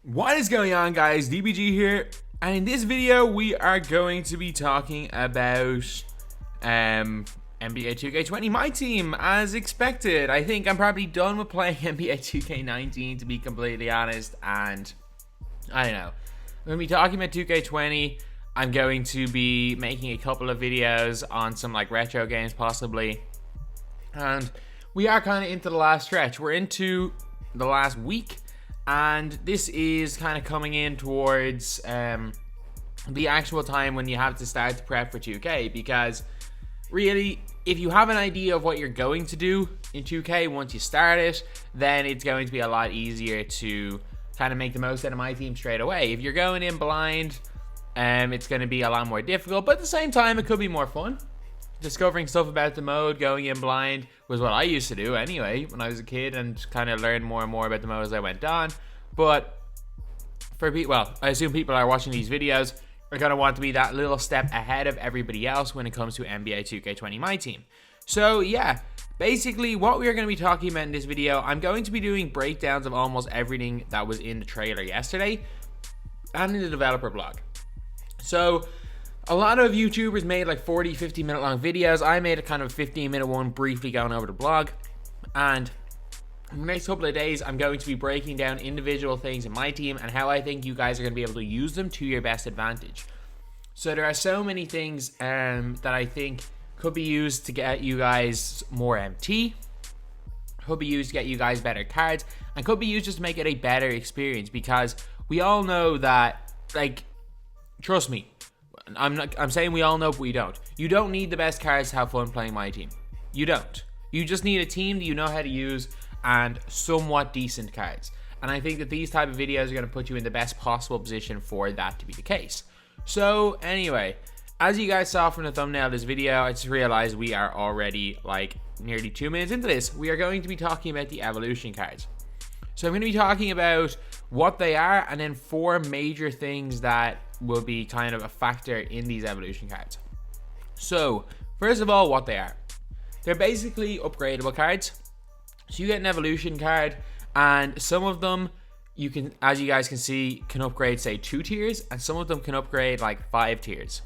What is going on, guys? DBG here, and in this video we are going to be talking about NBA 2K20 My Team. As expected, I think I'm probably done with playing NBA 2K19, to be completely honest, and I don't know. I'm going to be talking about 2K20. I'm going to be making a couple of videos on some like retro games possibly, and we are kind of into the last stretch. We're into the last week, and this is kind of coming in towards the actual time when you have to start to prep for 2K, because really, if you have an idea of what you're going to do in 2K once you start it, then it's going to be a lot easier to kind of make the most out of My Team straight away. If you're going in blind, it's going to be a lot more difficult, but at the same time, it could be more fun. Discovering stuff about the mode, going in blind, was what I used to do anyway when I was a kid, and kind of learned more and more about the mode as I went on. But for people, well, I assume people are watching these videos are going to want to be that little step ahead of everybody else when it comes to NBA 2K20 My Team. So yeah, basically what we are going to be talking about in this video, I'm going to be doing breakdowns of almost everything that was in the trailer yesterday and in the developer blog. So a lot of YouTubers made like 40-50 minute long videos. I made a kind of 15-minute one briefly going over the blog, and in the next couple of days I'm going to be breaking down individual things in My Team and how I think you guys are going to be able to use them to your best advantage. So there are so many things that I think could be used to get you guys more MT, could be used to get you guys better cards, and could be used just to make it a better experience, because we all know that, like, trust me, I'm saying we all know, but we don't. You don't need the best cards to have fun playing My Team. You don't. You just need a team that you know how to use and somewhat decent cards. And I think that these type of videos are going to put you in the best possible position for that to be the case. So anyway, as you guys saw from the thumbnail of this video, I just realized we are already like nearly 2 minutes into this. We are going to be talking about the evolution cards. So I'm going to be talking about what they are, and then 4 major things that will be kind of a factor in these evolution cards. So first of all, what they are. They're basically upgradable cards. So you get an evolution card, and some of them you can, as you guys can see, can upgrade say 2 tiers, and some of them can upgrade like 5 tiers,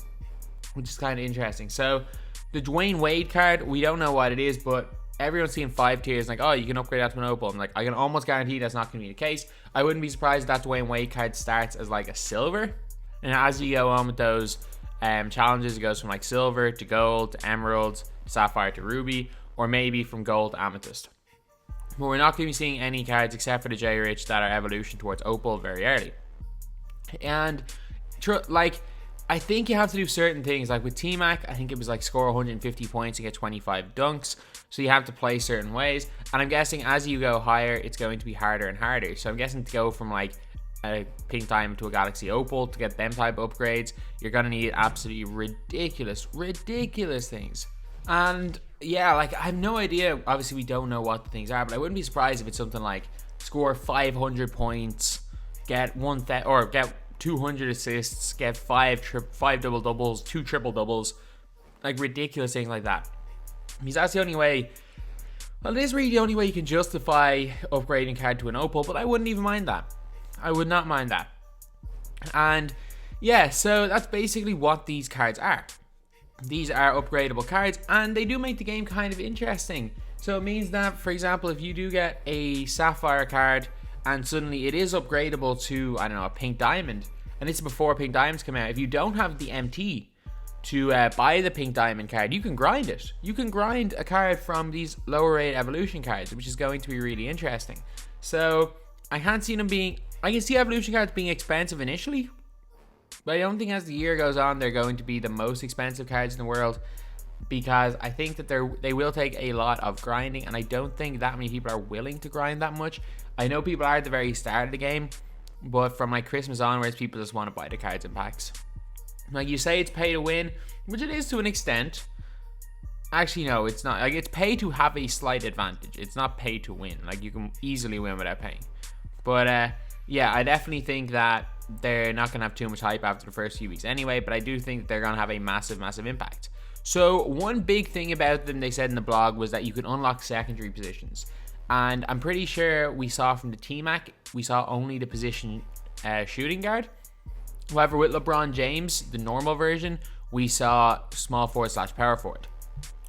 which is kind of interesting. So the Dwayne Wade card, we don't know what it is, but everyone's seeing 5 tiers, like, oh, you can upgrade that to an opal. I'm like, I can almost guarantee that's not going to be the case. I wouldn't be surprised if that Dwayne Wade card starts as like a silver, and as you go on with those challenges, it goes from like silver to gold to emerald, sapphire to ruby, or maybe from gold to amethyst. But we're not going to be seeing any cards except for the J-Rich that are evolution towards opal very early. And like, I think you have to do certain things, like with T-Mac, I think it was like score 150 points and get 25 dunks, so you have to play certain ways, and I'm guessing as you go higher, it's going to be harder and harder. So I'm guessing to go from like a pink diamond to a galaxy opal, to get them type of upgrades, you're going to need absolutely ridiculous things. And yeah, like, I have no idea, obviously we don't know what the things are, but I wouldn't be surprised if it's something like score 500 points, get 200 assists, get 5 double doubles, 2 triple doubles, like ridiculous things like that. Because that's the only way, well, it is really the only way you can justify upgrading card to an opal, but I wouldn't even mind that. I would not mind that. And yeah, so that's basically what these cards are. These are upgradable cards, and they do make the game kind of interesting. So it means that, for example, if you do get a sapphire card and suddenly it is upgradable to, I don't know, a pink diamond, and it's before pink diamonds come out, if you don't have the MT to buy the pink diamond card, you can grind it. You can grind a card from these lower rate evolution cards, which is going to be really interesting. So I can't see them being, I can see evolution cards being expensive initially, but I don't think as the year goes on they're going to be the most expensive cards in the world, because I think that they will take a lot of grinding, and I don't think that many people are willing to grind that much. I know people are at the very start of the game, but from like Christmas onwards, people just want to buy the cards in packs. Like, you say it's pay to win, which it is to an extent. Actually, no, it's not. Like, it's pay to have a slight advantage. It's not pay to win. Like, you can easily win without paying. But yeah, I definitely think that they're not going to have too much hype after the first few weeks anyway, but I do think they're going to have a massive impact. So one big thing about them, they said in the blog, was that you can unlock secondary positions. And I'm pretty sure we saw from the T-Mac, we saw only the position shooting guard. However, with LeBron James, the normal version, we saw small forward / power forward.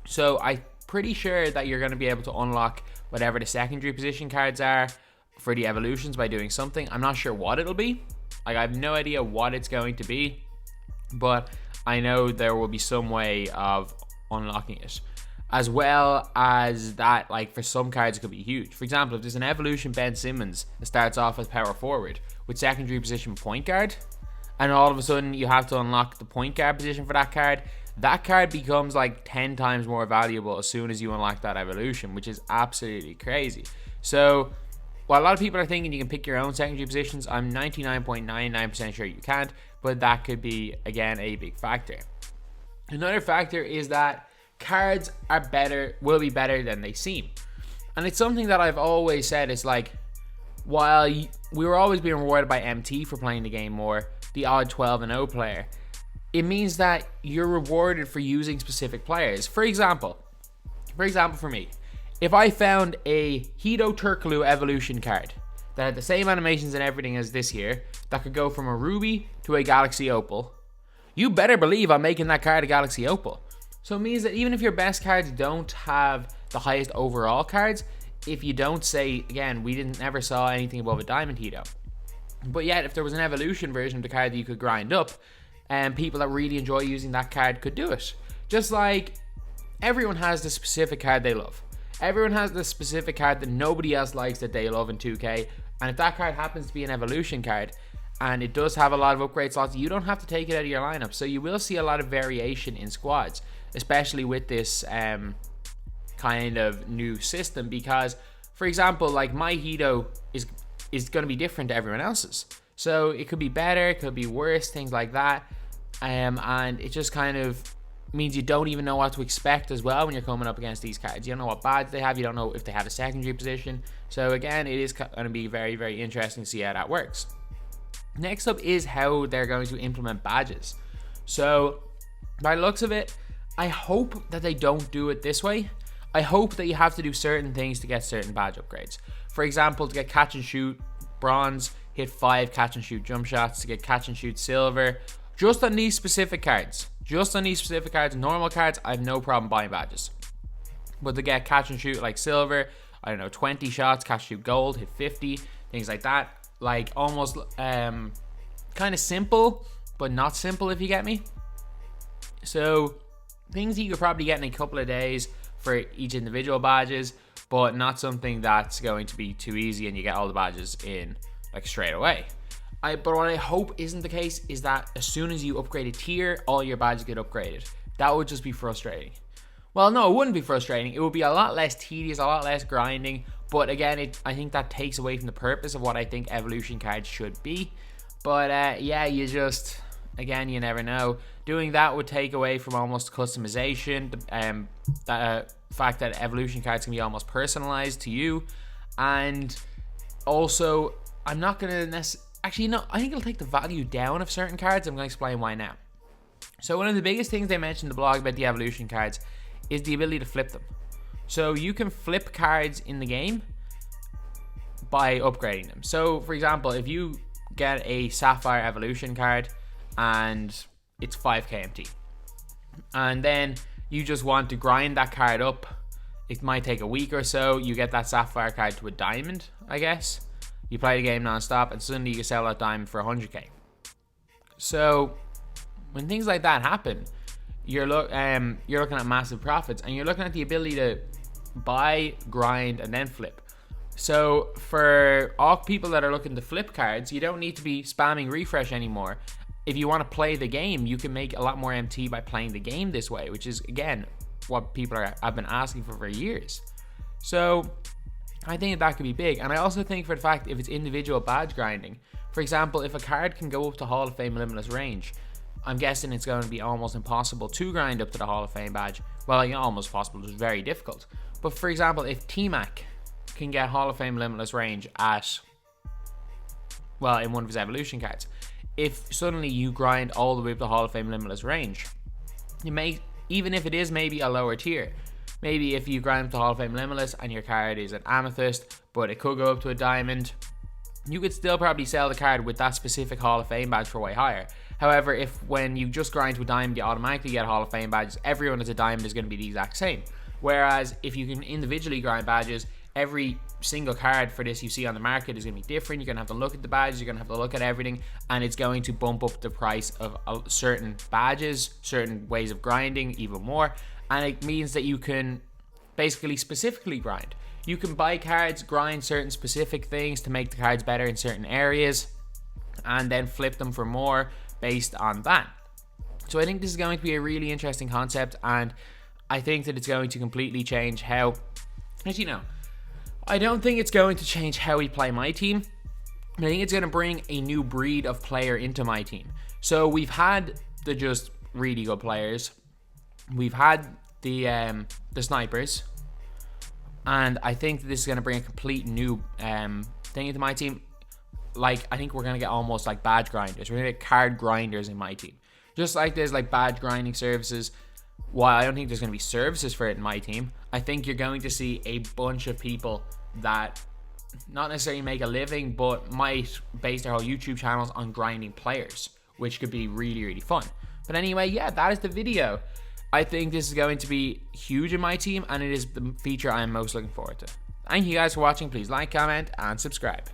So I'm pretty sure that you're going to be able to unlock whatever the secondary position cards are for the evolutions by doing something. I'm not sure what it'll be. Like, I have no idea what it's going to be, but I know there will be some way of unlocking it. As well as that, like, for some cards it could be huge. For example, if there's an evolution Ben Simmons that starts off as power forward with secondary position point guard, and all of a sudden you have to unlock the point guard position for that card becomes like 10 times more valuable as soon as you unlock that evolution, which is absolutely crazy. So while a lot of people are thinking you can pick your own secondary positions, I'm 99.99% sure you can't, but that could be, again, a big factor. Another factor is that cards will be better than they seem. And it's something that I've always said. It's like, while we were always being rewarded by MT for playing the game more, the odd 12-0 player, it means that you're rewarded for using specific players. For example, for me, if I found a Hito Turkoglu evolution card that had the same animations and everything as this here, that could go from a Ruby to a Galaxy Opal, you better believe I'm making that card a Galaxy Opal. So it means that even if your best cards don't have the highest overall cards, if you don't say, again, we never saw anything above a Diamond Hito. But yet, if there was an evolution version of the card that you could grind up, and people that really enjoy using that card could do it. Just like everyone has the specific card they love. Everyone has the specific card that nobody else likes that they love in 2K. And if that card happens to be an evolution card, and it does have a lot of upgrade slots, you don't have to take it out of your lineup. So you will see a lot of variation in squads, especially with this kind of new system. Because, for example, like my Hito is going to be different to everyone else's. So it could be better, it could be worse, things like that. And it just kind of means you don't even know what to expect as well when you're coming up against these cards. You don't know what badge they have. You don't know if they have a secondary position. So again, it is going to be very, very interesting to see how that works. Next up is how they're going to implement badges. So by the looks of it, I hope that they don't do it this way. I hope that you have to do certain things to get certain badge upgrades. For example, to get catch and shoot bronze, hit 5 catch and shoot jump shots. To get catch and shoot silver, just on these specific cards. Normal cards, I have no problem buying badges. But to get catch and shoot like silver, I don't know, 20 shots, catch and shoot gold, hit 50, things like that. Like almost kind of simple, but not simple, if you get me. So things that you could probably get in a couple of days for each individual badges, but not something that's going to be too easy and you get all the badges in like straight away. But what I hope isn't the case is that as soon as you upgrade a tier, all your badges get upgraded. That would just be frustrating. Well, no, it wouldn't be frustrating. It would be a lot less tedious, a lot less grinding. But again, I think that takes away from the purpose of what I think evolution cards should be. But yeah, again, you never know. Doing that would take away from almost customization. The fact that evolution cards can be almost personalized to you. And also, I'm not going to necessarily... Actually, no, I think it'll take the value down of certain cards. I'm going to explain why now. So one of the biggest things they mentioned in the blog about the evolution cards is the ability to flip them. So you can flip cards in the game by upgrading them. So for example, if you get a Sapphire evolution card and it's 5 KMT, and then you just want to grind that card up, it might take a week or so, you get that Sapphire card to a diamond, I guess. You play the game non-stop and suddenly you can sell that diamond for 100k. So when things like that happen, you're looking at massive profits, and you're looking at the ability to buy, grind, and then flip. So for all people that are looking to flip cards, you don't need to be spamming refresh anymore. If you want to play the game, you can make a lot more MT by playing the game this way, which is, again, what people have been asking for years. So I think that could be big. And I also think for the fact if it's individual badge grinding, for example, if a card can go up to Hall of Fame Limitless range, I'm guessing it's going to be almost impossible to grind up to the Hall of Fame badge. Well, almost possible, it's very difficult. But for example, if T-Mac can get Hall of Fame Limitless range in one of his evolution cards, if suddenly you grind all the way up to Hall of Fame Limitless range, even if it is maybe a lower tier, maybe if you grind up to Hall of Fame Limitless and your card is an Amethyst, but it could go up to a Diamond, you could still probably sell the card with that specific Hall of Fame badge for way higher. However, if when you just grind to a diamond, you automatically get Hall of Fame badges, everyone that's a diamond is going to be the exact same. Whereas if you can individually grind badges, every single card for this you see on the market is going to be different. You're going to have to look at the badges, you're going to have to look at everything, and it's going to bump up the price of certain badges, certain ways of grinding even more. And it means that you can basically specifically grind. You can buy cards, grind certain specific things to make the cards better in certain areas, and then flip them for more based on that. So I think this is going to be a really interesting concept, and I think that it's going to completely change how, actually no, I don't think it's going to change how we play my team. I think it's going to bring a new breed of player into my team. So we've had the just really good players, we've had the snipers, and I think that this is going to bring a complete new thing into my team. Like, I think we're going to get almost like badge grinders. We're going to get card grinders in my team. Just like there's like badge grinding services, while I don't think there's going to be services for it in my team, I think you're going to see a bunch of people that not necessarily make a living, but might base their whole YouTube channels on grinding players, which could be really, really fun. But anyway, yeah, that is the video. I think this is going to be huge in my team, and it is the feature I am most looking forward to. Thank you guys for watching. Please like, comment, and subscribe.